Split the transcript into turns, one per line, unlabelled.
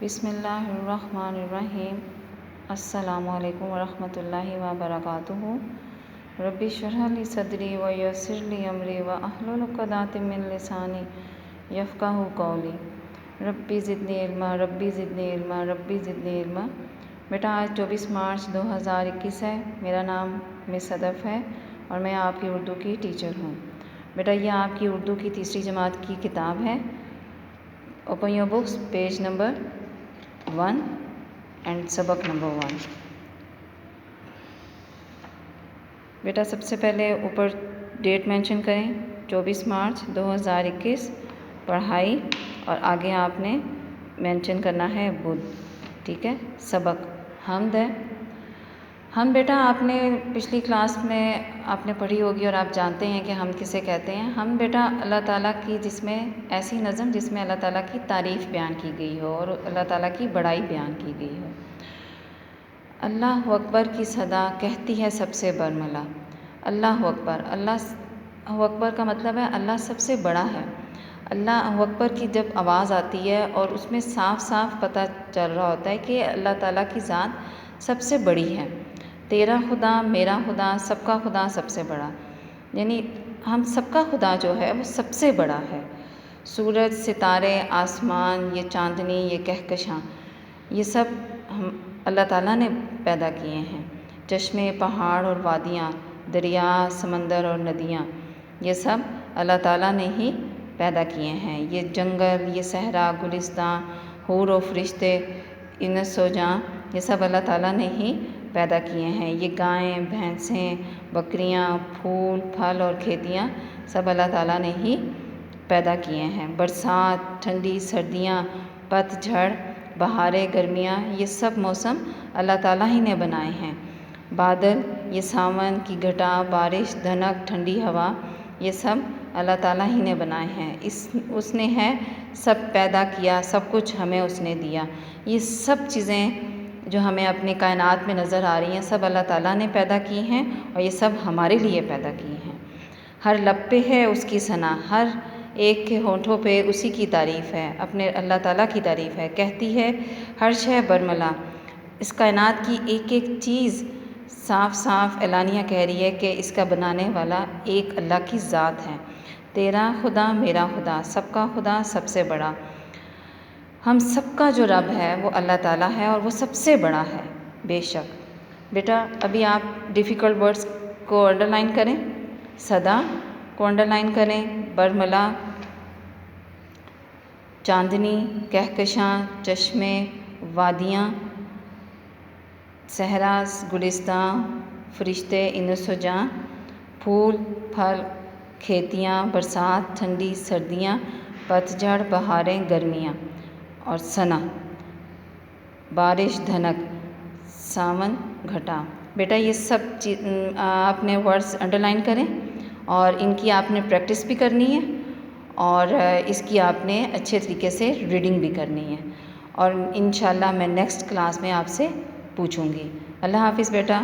بسم اللہ الرحمن الرحیم۔ السلام علیکم ورحمۃ اللہ وبرکاتہ۔ رب اشرح لی صدری ویسر لی امری واحلل عقدۃ من لسانی یفقہوا قولی۔ ربی زدنی علما ربی زدنی علما ربی زدنی علما۔ بیٹا آج 24 مارچ 2021 ہے۔ میرا نام مس صدف ہے اور میں آپ کی اردو کی ٹیچر ہوں۔ بیٹا یہ آپ کی اردو کی تیسری جماعت کی کتاب ہے۔ Open your books, page number 1 and سبق نمبر 1۔ بیٹا سب سے پہلے اوپر ڈیٹ مینشن کریں، 24 مارچ 2021 پڑھائی، اور آگے آپ نے مینشن کرنا ہے بدھ، ٹھیک ہے۔ سبق حمد ہے۔ ہم بیٹا آپ نے پچھلی کلاس میں آپ نے پڑھی ہوگی اور آپ جانتے ہیں کہ ہم کسے کہتے ہیں۔ ہم بیٹا اللہ تعالیٰ کی جس میں ایسی نظم جس میں اللہ تعالیٰ کی تعریف بیان کی گئی ہو اور اللہ تعالیٰ کی بڑائی بیان کی گئی ہو۔ اللہ اکبر کی صدا کہتی ہے سب سے برملا۔ اللہ اکبر، اللہ اکبر کا مطلب ہے اللہ سب سے بڑا ہے۔ اللہ اکبر کی جب آواز آتی ہے اور اس میں صاف صاف پتہ چل رہا ہوتا ہے کہ اللہ تعالیٰ کی ذات سب سے بڑی ہے۔ تیرا خدا، میرا خدا، سب کا خدا سب سے بڑا، یعنی ہم سب کا خدا جو ہے وہ سب سے بڑا ہے۔ سورج، ستارے، آسمان، یہ چاندنی، یہ کہکشاں، یہ سب اللہ تعالیٰ نے پیدا کیے ہیں۔ چشمے، پہاڑ اور وادیاں، دریا، سمندر اور ندیاں، یہ سب اللہ تعالیٰ نے ہی پیدا کیے ہیں۔ یہ جنگل، یہ صحرا، گلستان، حور و فرشتے، انس و جاں، یہ سب اللہ تعالیٰ نے ہی پیدا کیے ہیں۔ یہ گائیں، بھینسیں، بکریاں، پھول، پھل اور کھیتیاں سب اللہ تعالیٰ نے ہی پیدا کیے ہیں۔ برسات، ٹھنڈی، سردیاں، پت جھڑ، بہاریں، گرمیاں، یہ سب موسم اللہ تعالیٰ ہی نے بنائے ہیں۔ بادل، یہ ساون کی گھٹا، بارش، دھنک، ٹھنڈی ہوا، یہ سب اللہ تعالیٰ ہی نے بنائے ہیں۔ اس نے ہے سب پیدا کیا، سب کچھ ہمیں اس نے دیا۔ یہ سب چیزیں جو ہمیں اپنے کائنات میں نظر آ رہی ہیں سب اللہ تعالیٰ نے پیدا کی ہیں اور یہ سب ہمارے لیے پیدا کی ہیں۔ ہر لب پہ ہے اس کی ثنا، ہر ایک کے ہونٹوں پہ اسی کی تعریف ہے، اپنے اللہ تعالیٰ کی تعریف ہے۔ کہتی ہے ہر شے برملا، اس کائنات کی ایک ایک چیز صاف صاف اعلانیہ کہہ رہی ہے کہ اس کا بنانے والا ایک اللہ کی ذات ہے۔ تیرا خدا، میرا خدا، سب کا خدا سب سے بڑا۔ ہم سب کا جو رب ہے وہ اللہ تعالیٰ ہے اور وہ سب سے بڑا ہے بے شک۔ بیٹا ابھی آپ ڈیفیکلٹ ورڈز کو انڈر لائن کریں، صدا کو انڈر لائن کریں، برملا، چاندنی، کہکشاں، چشمے، وادیاں، صحرا، گلستان، فرشتے، انس و جاں، پھول، پھل، کھیتیاں، برسات، ٹھنڈی، سردیاں، پت جھڑ، بہاریں، گرمیاں، اور ثنا، بارش، دھنک، ساون، گھٹا۔ بیٹا یہ سب آپ نے ورڈز انڈر لائن کریں اور ان کی آپ نے پریکٹس بھی کرنی ہے اور اس کی آپ نے اچھے طریقے سے ریڈنگ بھی کرنی ہے، اور انشاءاللہ میں نیکسٹ کلاس میں آپ سے پوچھوں گی۔ اللہ حافظ بیٹا۔